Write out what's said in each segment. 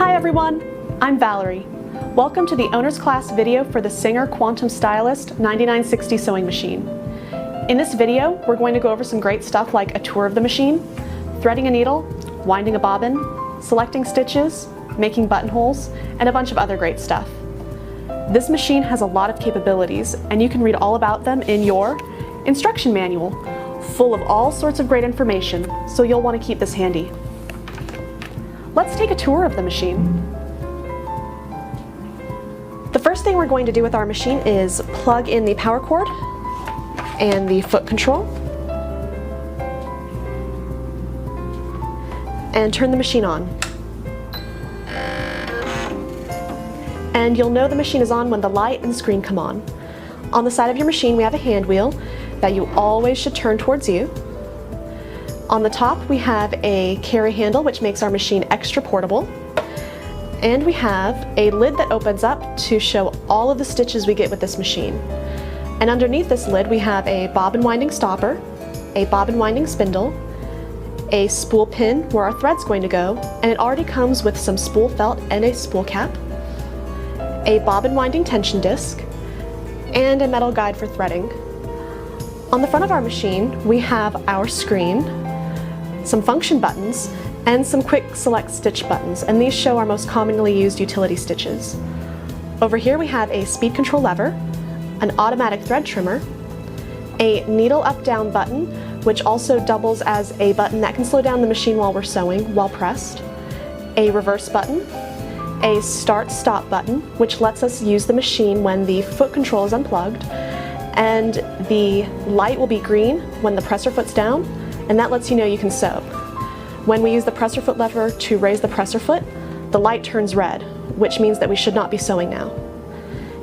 Hi everyone, I'm Valerie. Welcome to the owner's class video for the SINGER Quantum Stylist 9960 sewing machine. In this video, we're going to go over some great stuff like a tour of the machine, threading a needle, winding a bobbin, selecting stitches, making buttonholes, and a bunch of other great stuff. This machine has a lot of capabilities, and you can read all about them in your instruction manual, full of all sorts of great information, so you'll want to keep this handy. Let's take a tour of the machine. The first thing we're going to do with our machine is plug in the power cord and the foot control and turn the machine on. And you'll know the machine is on when the light and screen come on. On the side of your machine we have a hand wheel that you always should turn towards you. On the top we have a carry handle which makes our machine extra portable. And we have a lid that opens up to show all of the stitches we get with this machine. And underneath this lid we have a bobbin winding stopper, a bobbin winding spindle, a spool pin where our thread's going to go, and it already comes with some spool felt and a spool cap, a bobbin winding tension disc, and a metal guide for threading. On the front of our machine we have our screen, some function buttons, and some quick select stitch buttons, and these show our most commonly used utility stitches. Over here we have a speed control lever, an automatic thread trimmer, a needle up-down button which also doubles as a button that can slow down the machine while we're sewing while pressed, a reverse button, a start-stop button which lets us use the machine when the foot control is unplugged, and the light will be green when the presser foot's down, and that lets you know you can sew. When we use the presser foot lever to raise the presser foot, the light turns red, which means that we should not be sewing now.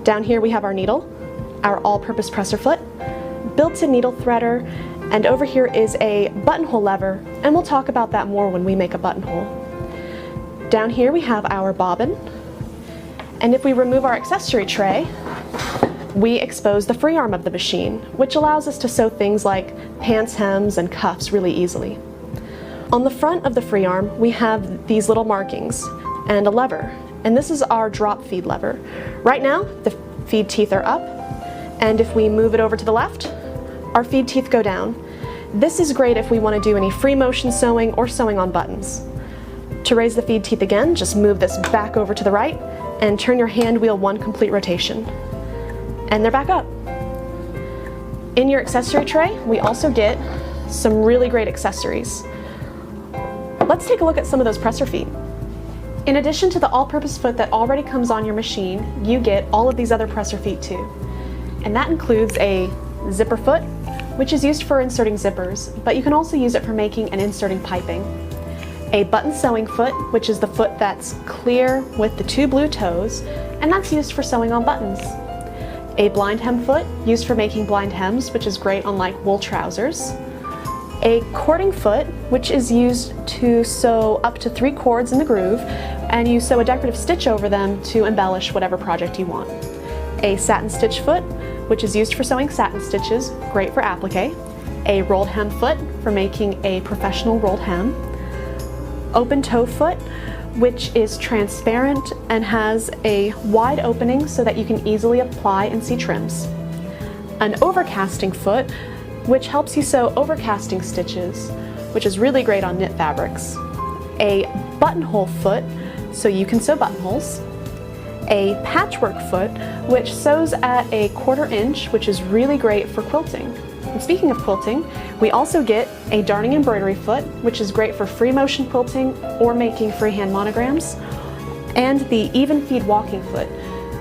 Down here we have our needle, our all-purpose presser foot, built-in needle threader, and over here is a buttonhole lever, and we'll talk about that more when we make a buttonhole. Down here we have our bobbin, and if we remove our accessory tray, we expose the free arm of the machine, which allows us to sew things like pants hems and cuffs really easily. On the front of the free arm we have these little markings and a lever, and this is our drop feed lever. Right now the feed teeth are up, and if we move it over to the left, our feed teeth go down. This is great if we want to do any free motion sewing or sewing on buttons. To raise the feed teeth again, just move this back over to the right and turn your hand wheel one complete rotation. And they're back up. In your accessory tray, we also get some really great accessories. Let's take a look at some of those presser feet. In addition to the all-purpose foot that already comes on your machine, you get all of these other presser feet too. And that includes a zipper foot, which is used for inserting zippers, but you can also use it for making and inserting piping. A button sewing foot, which is the foot that's clear with the two blue toes, and that's used for sewing on buttons. A blind hem foot, used for making blind hems, which is great on like wool trousers. A cording foot, which is used to sew up to 3 cords in the groove, and you sew a decorative stitch over them to embellish whatever project you want. A satin stitch foot, which is used for sewing satin stitches, great for applique. A rolled hem foot, for making a professional rolled hem. Open toe foot, which is transparent and has a wide opening so that you can easily apply and see trims. An overcasting foot, which helps you sew overcasting stitches, which is really great on knit fabrics. A buttonhole foot, so you can sew buttonholes. A patchwork foot, which sews at a 1/4 inch, which is really great for quilting. And speaking of quilting, we also get a darning embroidery foot, which is great for free motion quilting or making freehand monograms, and the even feed walking foot,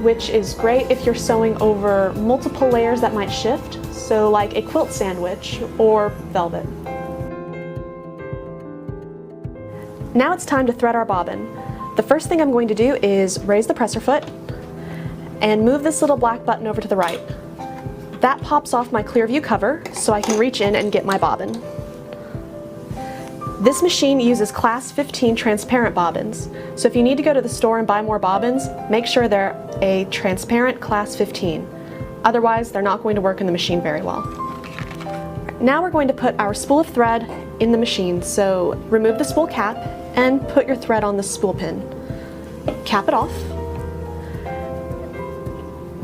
which is great if you're sewing over multiple layers that might shift, so like a quilt sandwich or velvet. Now it's time to thread our bobbin. The first thing I'm going to do is raise the presser foot and move this little black button over to the right. That pops off my clear view cover so I can reach in and get my bobbin. This machine uses class 15 transparent bobbins, so if you need to go to the store and buy more bobbins, make sure they're a transparent class 15. Otherwise, they're not going to work in the machine very well. Now we're going to put our spool of thread in the machine, so remove the spool cap and put your thread on the spool pin. cap it off.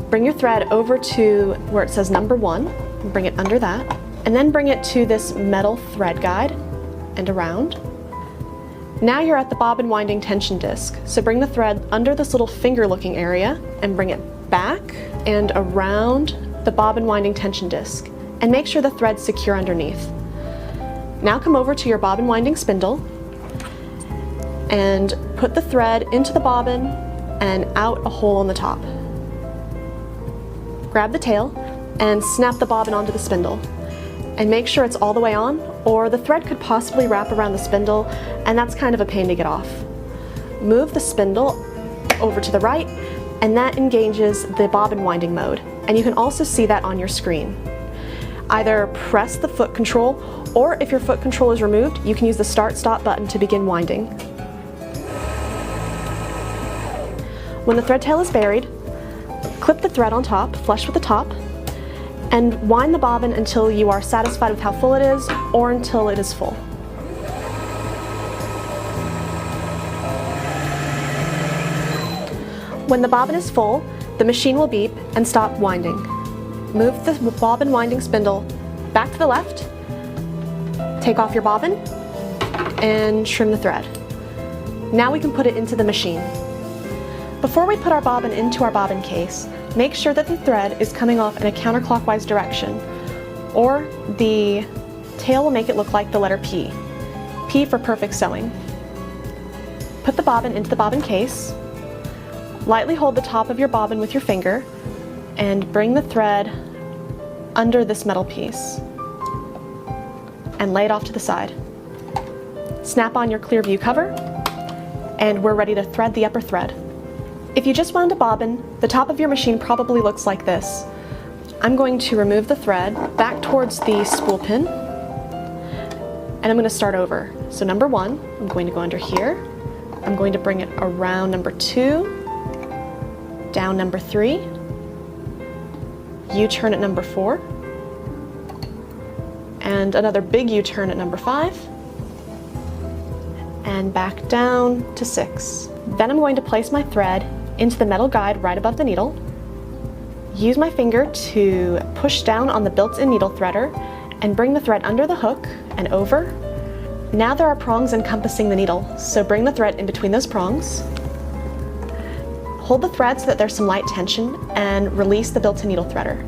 Bring your thread over to where it says number 1, and bring it under that, and then bring it to this metal thread guide and around. Now you're at the bobbin winding tension disc, so bring the thread under this little finger looking area and bring it back and around the bobbin winding tension disc, and make sure the thread's secure underneath. Now come over to your bobbin winding spindle and put the thread into the bobbin and out a hole on the top. Grab the tail and snap the bobbin onto the spindle, and make sure it's all the way on, or the thread could possibly wrap around the spindle, and that's kind of a pain to get off. Move the spindle over to the right, and that engages the bobbin winding mode, and you can also see that on your screen. Either press the foot control, or if your foot control is removed, you can use the start-stop button to begin winding. When the thread tail is buried, clip the thread on top, flush with the top, and wind the bobbin until you are satisfied with how full it is, or until it is full. When the bobbin is full, the machine will beep and stop winding. Move the bobbin winding spindle back to the left, take off your bobbin, and trim the thread. Now we can put it into the machine. Before we put our bobbin into our bobbin case, make sure that the thread is coming off in a counterclockwise direction, or the tail will make it look like the letter P. P for perfect sewing. Put the bobbin into the bobbin case, lightly hold the top of your bobbin with your finger, and bring the thread under this metal piece, and lay it off to the side. Snap on your clear view cover, and we're ready to thread the upper thread. If you just wound a bobbin, the top of your machine probably looks like this. I'm going to remove the thread back towards the spool pin, and I'm going to start over. So number 1, I'm going to go under here. I'm going to bring it around number 2, down number 3, U-turn at number 4, and another big U-turn at number 5, and back down to 6. Then I'm going to place my thread into the metal guide right above the needle. Use my finger to push down on the built-in needle threader and bring the thread under the hook and over. Now there are prongs encompassing the needle, so bring the thread in between those prongs. Hold the thread so that there's some light tension and release the built-in needle threader.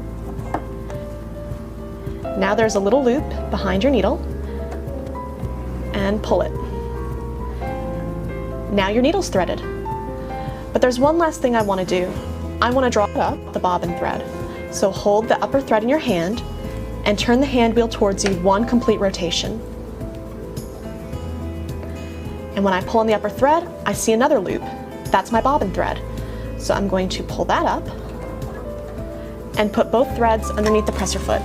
Now there's a little loop behind your needle, and pull it. Now your needle's threaded. But there's one last thing I want to do. I want to draw up the bobbin thread. So hold the upper thread in your hand and turn the hand wheel towards you 1 complete rotation. And when I pull on the upper thread, I see another loop. That's my bobbin thread. So I'm going to pull that up and put both threads underneath the presser foot.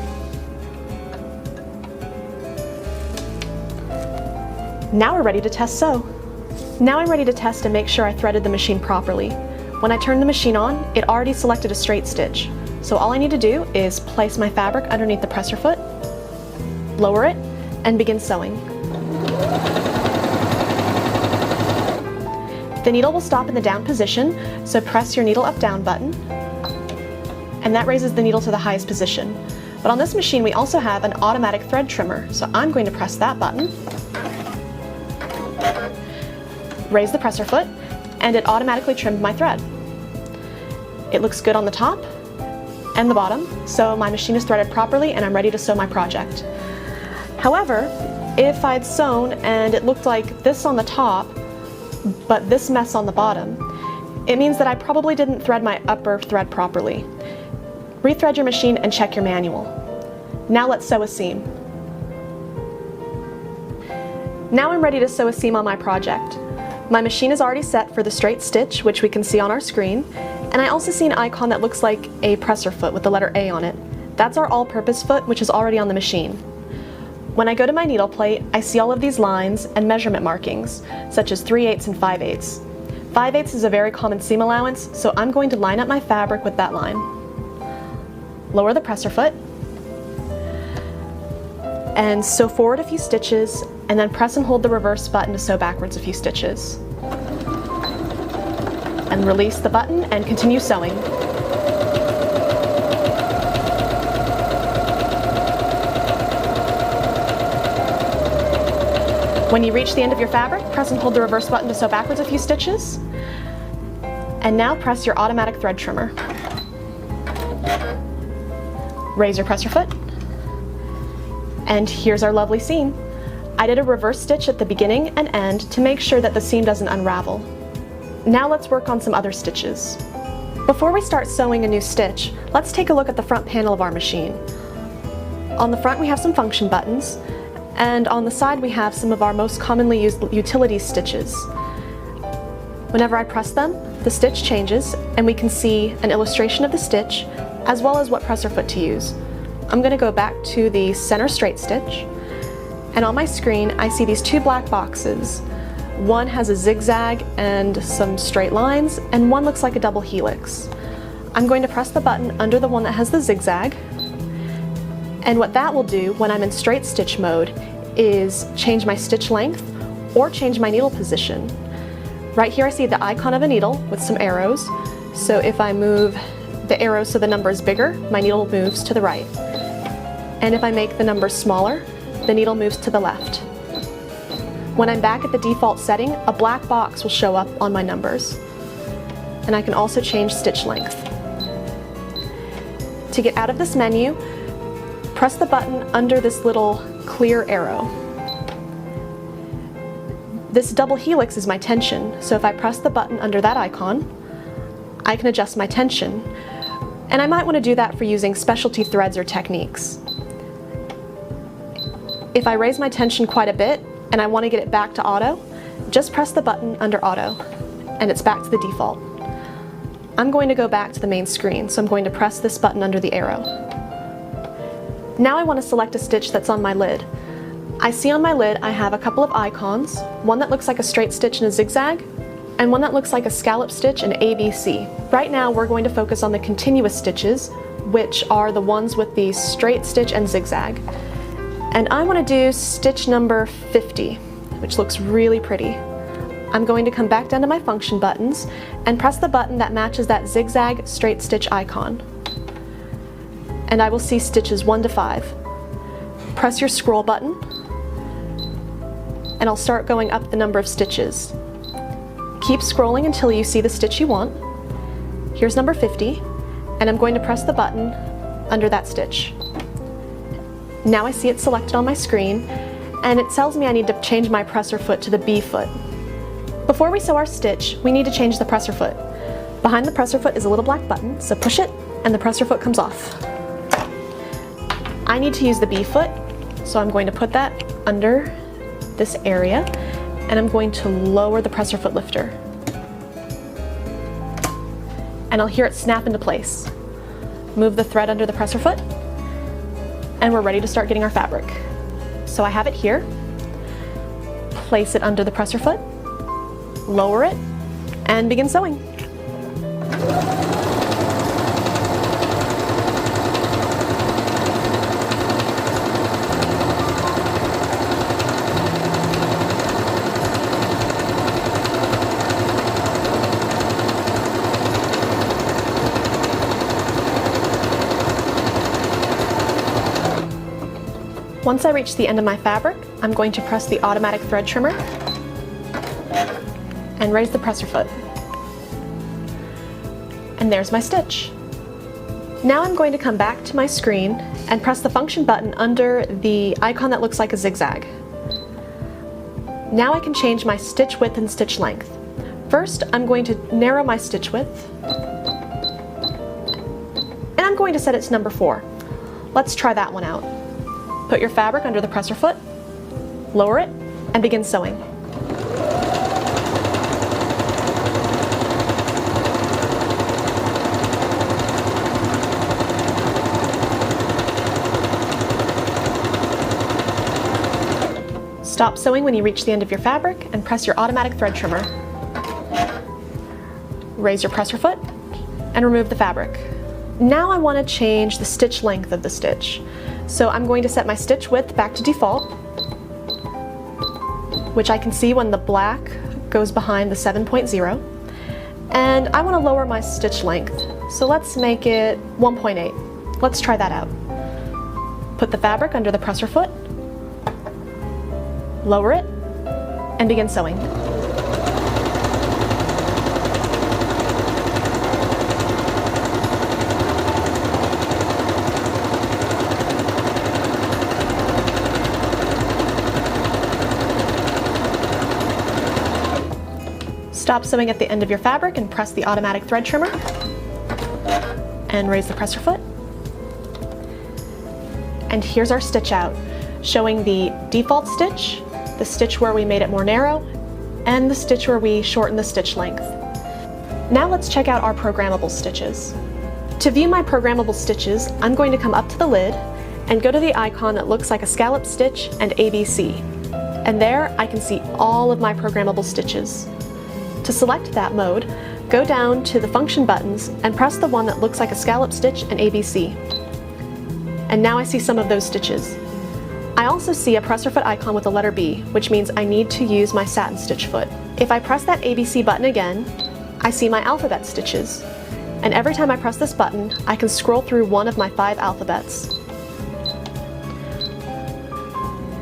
Now we're ready to test sew. Now I'm ready to test and make sure I threaded the machine properly. When I turned the machine on, it already selected a straight stitch. So all I need to do is place my fabric underneath the presser foot, lower it, and begin sewing. The needle will stop in the down position, so press your needle up down button, and that raises the needle to the highest position. But on this machine we also have an automatic thread trimmer, so I'm going to press that button, raise the presser foot, and it automatically trimmed my thread. It looks good on the top and the bottom, so my machine is threaded properly and I'm ready to sew my project. However, if I'd sewn and it looked like this on the top, but this mess on the bottom, it means that I probably didn't thread my upper thread properly. Rethread your machine and check your manual. Now let's sew a seam. Now I'm ready to sew a seam on my project. My machine is already set for the straight stitch, which we can see on our screen, and I also see an icon that looks like a presser foot with the letter A on it. That's our all-purpose foot, which is already on the machine. When I go to my needle plate, I see all of these lines and measurement markings, such as 3/8 and 5/8. 5/8 is a very common seam allowance, so I'm going to line up my fabric with that line. Lower the presser foot, and sew forward a few stitches, and then press and hold the reverse button to sew backwards a few stitches. and release the button and continue sewing. When you reach the end of your fabric, press and hold the reverse button to sew backwards a few stitches. And now press your automatic thread trimmer. Raise your presser foot. And here's our lovely seam. I did a reverse stitch at the beginning and end to make sure that the seam doesn't unravel. Now let's work on some other stitches. Before we start sewing a new stitch, let's take a look at the front panel of our machine. On the front we have some function buttons, and on the side we have some of our most commonly used utility stitches. Whenever I press them, the stitch changes and we can see an illustration of the stitch as well as what presser foot to use. I'm going to go back to the center straight stitch, and on my screen I see these two black boxes. One has a zigzag and some straight lines, and one looks like a double helix. I'm going to press the button under the one that has the zigzag, and what that will do when I'm in straight stitch mode is change my stitch length or change my needle position. Right here I see the icon of a needle with some arrows, so if I move the arrow so the number is bigger, my needle moves to the right. And if I make the number smaller, the needle moves to the left. When I'm back at the default setting, a black box will show up on my numbers. And I can also change stitch length. To get out of this menu, press the button under this little clear arrow. This double helix is my tension, so if I press the button under that icon, I can adjust my tension. And I might want to do that for using specialty threads or techniques. If I raise my tension quite a bit and I want to get it back to auto, just press the button under auto and it's back to the default. I'm going to go back to the main screen, so I'm going to press this button under the arrow. Now I want to select a stitch that's on my lid. I see on my lid I have a couple of icons, one that looks like a straight stitch and a zigzag, and one that looks like a scallop stitch and ABC. Right now we're going to focus on the continuous stitches, which are the ones with the straight stitch and zigzag. And I want to do stitch number 50, which looks really pretty. I'm going to come back down to my function buttons and press the button that matches that zigzag straight stitch icon. And I will see stitches 1 to 5. Press your scroll button, and I'll start going up the number of stitches. Keep scrolling until you see the stitch you want. Here's number 50, and I'm going to press the button under that stitch. Now I see it selected on my screen, and it tells me I need to change my presser foot to the B foot. Before we sew our stitch, we need to change the presser foot. Behind the presser foot is a little black button, so push it, and the presser foot comes off. I need to use the B foot, so I'm going to put that under this area, and I'm going to lower the presser foot lifter. And I'll hear it snap into place. Move the thread under the presser foot, and we're ready to start getting our fabric. So I have it here. Place it under the presser foot, lower it, and begin sewing. Once I reach the end of my fabric, I'm going to press the automatic thread trimmer and raise the presser foot. And there's my stitch. Now I'm going to come back to my screen and press the function button under the icon that looks like a zigzag. Now I can change my stitch width and stitch length. First, I'm going to narrow my stitch width, and I'm going to set it to number 4. Let's try that one out. Put your fabric under the presser foot, lower it, and begin sewing. Stop sewing when you reach the end of your fabric and press your automatic thread trimmer. Raise your presser foot and remove the fabric. Now I want to change the stitch length of the stitch. So I'm going to set my stitch width back to default, which I can see when the black goes behind the 7.0. And I want to lower my stitch length, so let's make it 1.8. Let's try that out. Put the fabric under the presser foot, lower it, and begin sewing. Stop sewing at the end of your fabric and press the automatic thread trimmer, and raise the presser foot. And here's our stitch out, showing the default stitch, the stitch where we made it more narrow, and the stitch where we shortened the stitch length. Now let's check out our programmable stitches. To view my programmable stitches, I'm going to come up to the lid and go to the icon that looks like a scallop stitch and ABC. And there I can see all of my programmable stitches. To select that mode, go down to the function buttons and press the one that looks like a scallop stitch and ABC. And now I see some of those stitches. I also see a presser foot icon with the letter B, which means I need to use my satin stitch foot. If I press that ABC button again, I see my alphabet stitches. And every time I press this button, I can scroll through one of my 5 alphabets.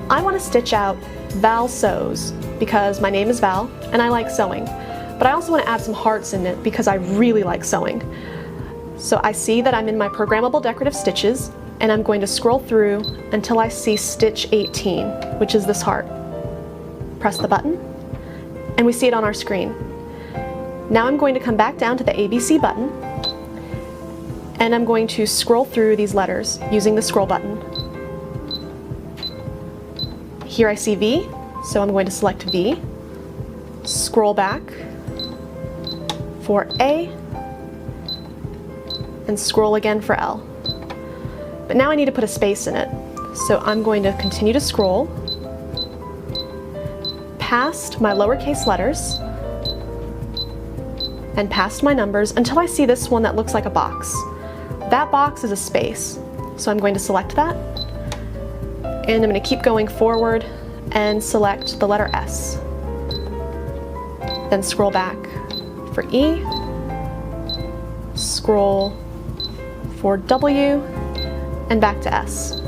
I want to stitch out Val Sews because my name is Val and I like sewing. But I also want to add some hearts in it because I really like sewing. So I see that I'm in my programmable decorative stitches, and I'm going to scroll through until I see stitch 18, which is this heart. Press the button, and we see it on our screen. Now I'm going to come back down to the ABC button, and I'm going to scroll through these letters using the scroll button. Here I see V, so I'm going to select V, scroll back for A, and scroll again for L. But now I need to put a space in it, so I'm going to continue to scroll past my lowercase letters and past my numbers until I see this one that looks like a box. That box is a space, so I'm going to select that, and I'm going to keep going forward and select the letter S. Then scroll back for E, scroll for W, and back to S.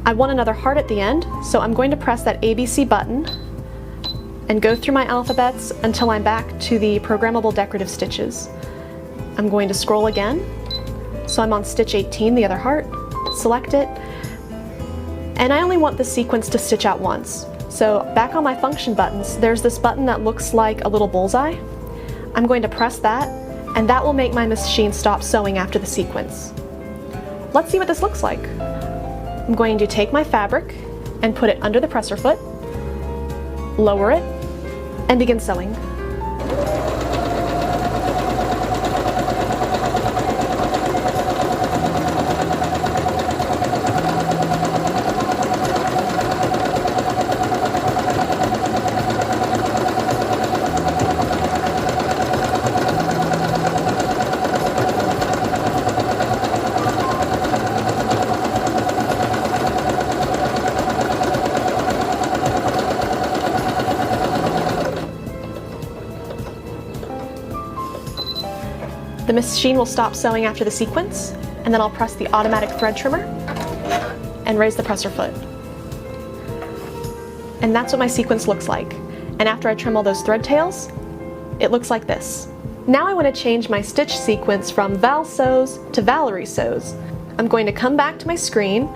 I want another heart at the end, so I'm going to press that ABC button and go through my alphabets until I'm back to the programmable decorative stitches. I'm going to scroll again, so I'm on stitch 18, the other heart, select it, and I only want the sequence to stitch out once. So back on my function buttons, there's this button that looks like a little bullseye. I'm going to press that, and that will make my machine stop sewing after the sequence. Let's see what this looks like. I'm going to take my fabric and put it under the presser foot, lower it, and begin sewing. The machine will stop sewing after the sequence, and then I'll press the automatic thread trimmer and raise the presser foot. And that's what my sequence looks like. And after I trim all those thread tails, it looks like this. Now I want to change my stitch sequence from Val Sews to Valerie Sews. I'm going to come back to my screen,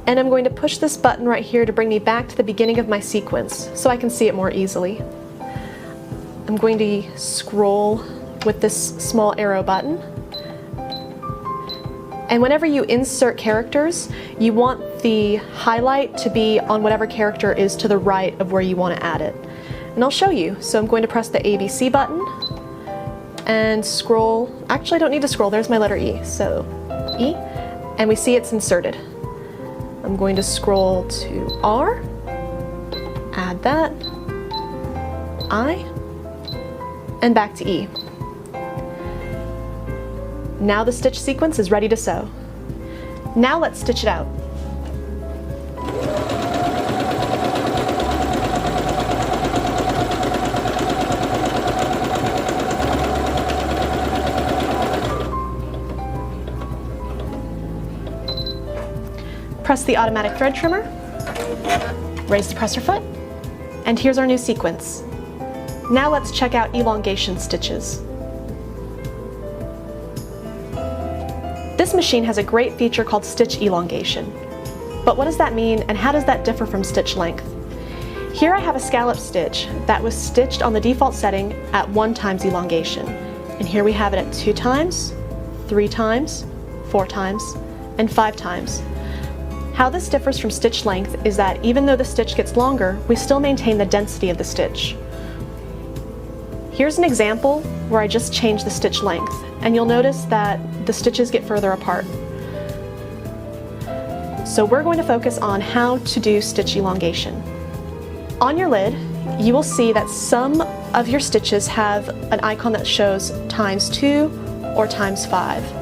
and I'm going to push this button right here to bring me back to the beginning of my sequence so I can see it more easily. I'm going to scroll with this small arrow button. And whenever you insert characters, you want the highlight to be on whatever character is to the right of where you want to add it. And I'll show you. So I'm going to press the ABC button and scroll. Actually, I don't need to scroll, there's my letter E. So E, and we see it's inserted. I'm going to scroll to R, add that, I, and back to E. Now the stitch sequence is ready to sew. Now let's stitch it out. Press the automatic thread trimmer, raise the presser foot, and here's our new sequence. Now let's check out elongation stitches. This machine has a great feature called stitch elongation. But what does that mean, and how does that differ from stitch length? Here I have a scallop stitch that was stitched on the default setting at 1 times elongation. And here we have it at 2 times, 3 times, 4 times, and 5 times. How this differs from stitch length is that even though the stitch gets longer, we still maintain the density of the stitch. Here's an example where I just changed the stitch length, and you'll notice that the stitches get further apart. So we're going to focus on how to do stitch elongation. On your lid, you will see that some of your stitches have an icon that shows ×2 or ×5.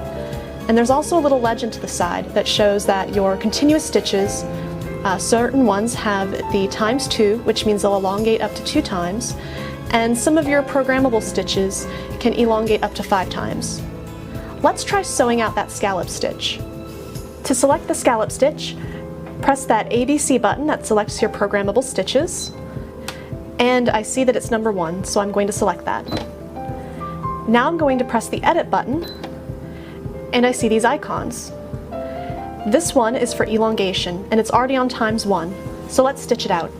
And there's also a little legend to the side that shows that your continuous stitches, certain ones have the ×2, which means they'll elongate up to 2 times, and some of your programmable stitches can elongate up to 5 times. Let's try sewing out that scallop stitch. To select the scallop stitch, press that ABC button that selects your programmable stitches, and I see that it's number 1, so I'm going to select that. Now I'm going to press the edit button, and I see these icons. This one is for elongation, and it's already on ×1, so let's stitch it out.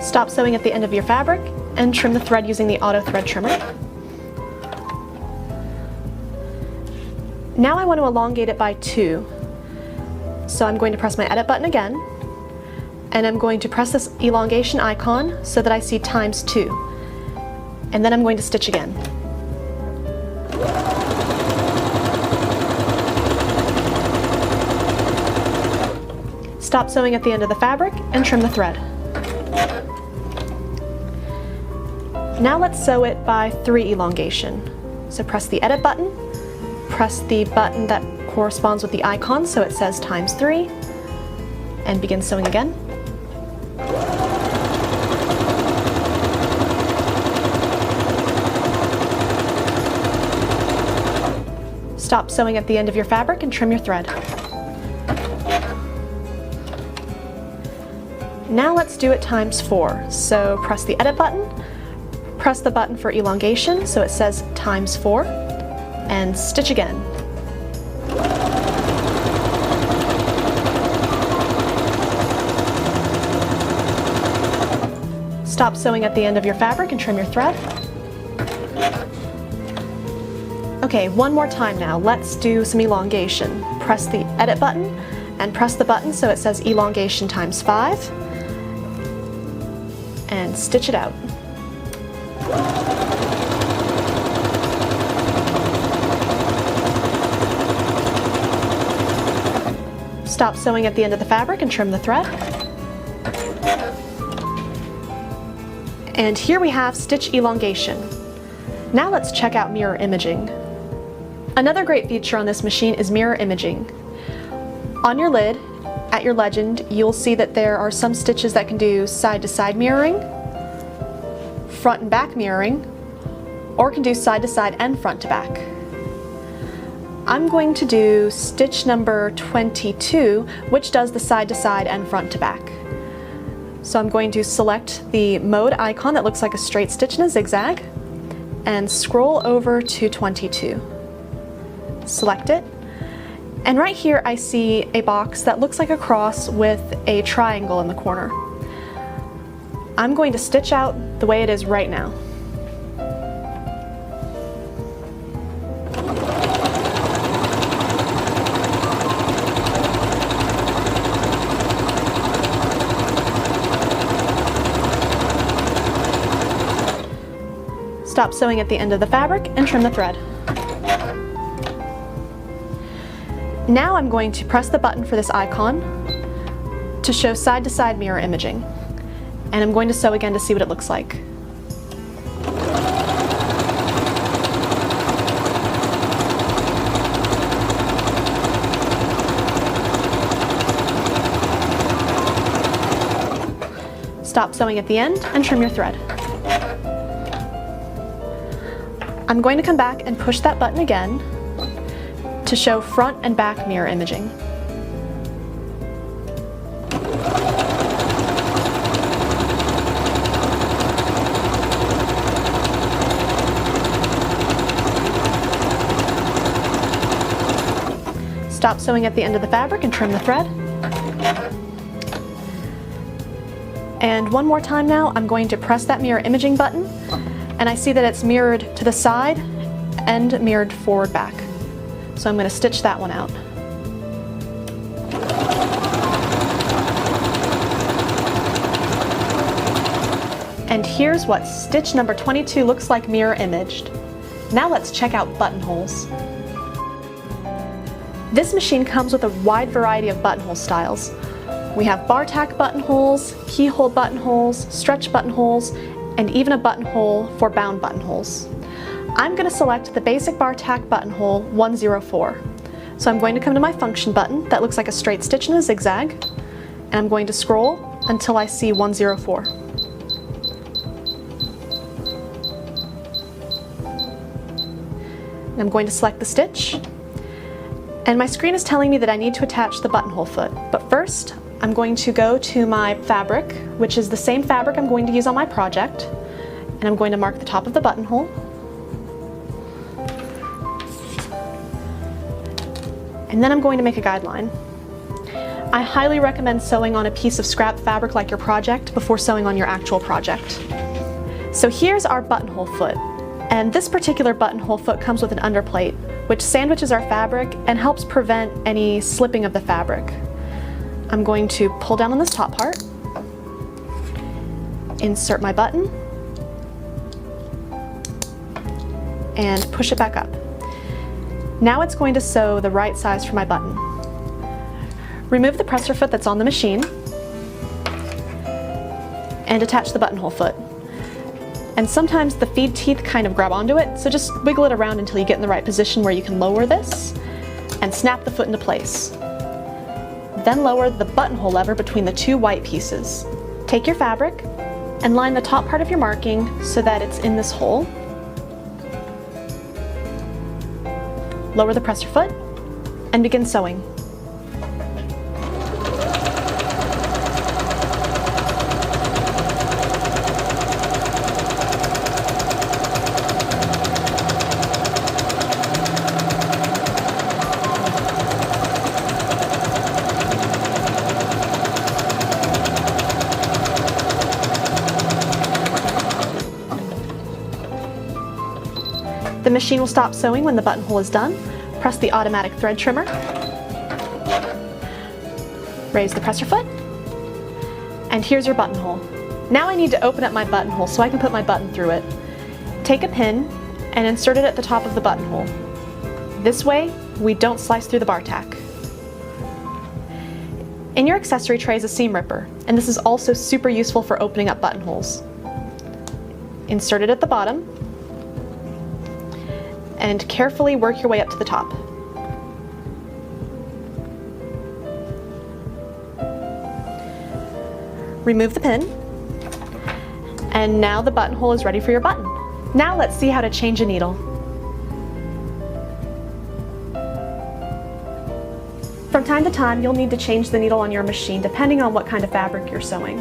Stop sewing at the end of your fabric and trim the thread using the auto thread trimmer. Now I want to elongate it by 2. So I'm going to press my edit button again, and I'm going to press this elongation icon so that I see ×2. And then I'm going to stitch again. Stop sewing at the end of the fabric and trim the thread. Now let's sew it by 3 elongation. So press the edit button, press the button that corresponds with the icon so it says ×3, and begin sewing again. Stop sewing at the end of your fabric and trim your thread. Now let's do it ×4. So press the edit button, press the button for elongation so it says ×4, and stitch again. Stop sewing at the end of your fabric and trim your thread. Okay, one more time now. Let's do some elongation. Press the edit button and press the button so it says elongation ×5, and stitch it out. Stop sewing at the end of the fabric and trim the thread. And here we have stitch elongation. Now let's check out mirror imaging. Another great feature on this machine is mirror imaging. On your lid, at your legend, you'll see that there are some stitches that can do side-to-side mirroring, front and back mirroring, or can do side-to-side and front-to-back. I'm going to do stitch number 22, which does the side-to-side and front-to-back. So I'm going to select the mode icon that looks like a straight stitch in a zigzag and scroll over to 22. Select it, and right here I see a box that looks like a cross with a triangle in the corner. I'm going to stitch out the way it is right now. Stop sewing at the end of the fabric and trim the thread. Now I'm going to press the button for this icon to show side-to-side mirror imaging. And I'm going to sew again to see what it looks like. Stop sewing at the end and trim your thread. I'm going to come back and push that button again to show front and back mirror imaging. Stop sewing at the end of the fabric and trim the thread. And one more time now, I'm going to press that mirror imaging button, and I see that it's mirrored to the side and mirrored forward back. So I'm going to stitch that one out. And here's what stitch number 22 looks like mirror imaged. Now let's check out buttonholes. This machine comes with a wide variety of buttonhole styles. We have bar tack buttonholes, keyhole buttonholes, stretch buttonholes, and even a buttonhole for bound buttonholes. I'm going to select the basic bar tack buttonhole 104. So I'm going to come to my function button that looks like a straight stitch and a zigzag, and I'm going to scroll until I see 104. And I'm going to select the stitch, and my screen is telling me that I need to attach the buttonhole foot. But first, I'm going to go to my fabric, which is the same fabric I'm going to use on my project, and I'm going to mark the top of the buttonhole. And then I'm going to make a guideline. I highly recommend sewing on a piece of scrap fabric like your project before sewing on your actual project. So here's our buttonhole foot, and this particular buttonhole foot comes with an underplate, which sandwiches our fabric and helps prevent any slipping of the fabric. I'm going to pull down on this top part, insert my button, and push it back up. Now it's going to sew the right size for my button. Remove the presser foot that's on the machine and attach the buttonhole foot. And sometimes the feed teeth kind of grab onto it, so just wiggle it around until you get in the right position where you can lower this and snap the foot into place. Then lower the buttonhole lever between the two white pieces. Take your fabric and line the top part of your marking so that it's in this hole. Lower the presser foot and begin sewing. The machine will stop sewing when the buttonhole is done. Press the automatic thread trimmer. Raise the presser foot. And here's your buttonhole. Now I need to open up my buttonhole so I can put my button through it. Take a pin and insert it at the top of the buttonhole. This way, we don't slice through the bar tack. In your accessory tray is a seam ripper, and this is also super useful for opening up buttonholes. Insert it at the bottom, and carefully work your way up to the top. Remove the pin, and now the buttonhole is ready for your button. Now let's see how to change a needle. From time to time, you'll need to change the needle on your machine depending on what kind of fabric you're sewing.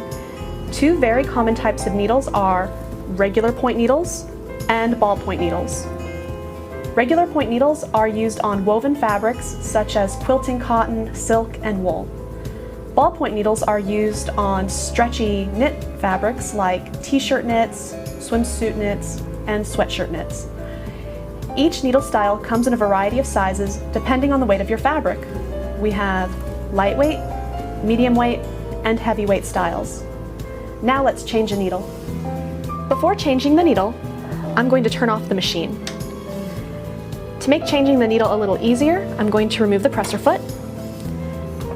Two very common types of needles are regular point needles and ballpoint needles. Regular point needles are used on woven fabrics such as quilting cotton, silk, and wool. Ballpoint needles are used on stretchy knit fabrics like t-shirt knits, swimsuit knits, and sweatshirt knits. Each needle style comes in a variety of sizes depending on the weight of your fabric. We have lightweight, medium weight, and heavyweight styles. Now let's change a needle. Before changing the needle, I'm going to turn off the machine. To make changing the needle a little easier, I'm going to remove the presser foot.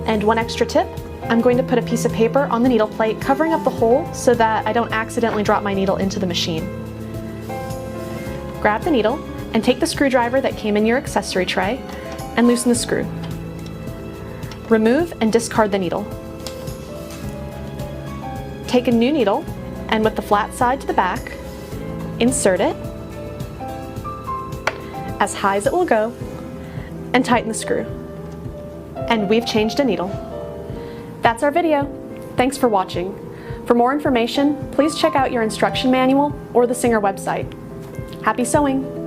And one extra tip, I'm going to put a piece of paper on the needle plate covering up the hole so that I don't accidentally drop my needle into the machine. Grab the needle and take the screwdriver that came in your accessory tray and loosen the screw. Remove and discard the needle. Take a new needle and with the flat side to the back, insert it as high as it will go and tighten the screw. And we've changed a needle. That's our video. Thanks for watching. For more information, please check out your instruction manual or the Singer website. Happy sewing!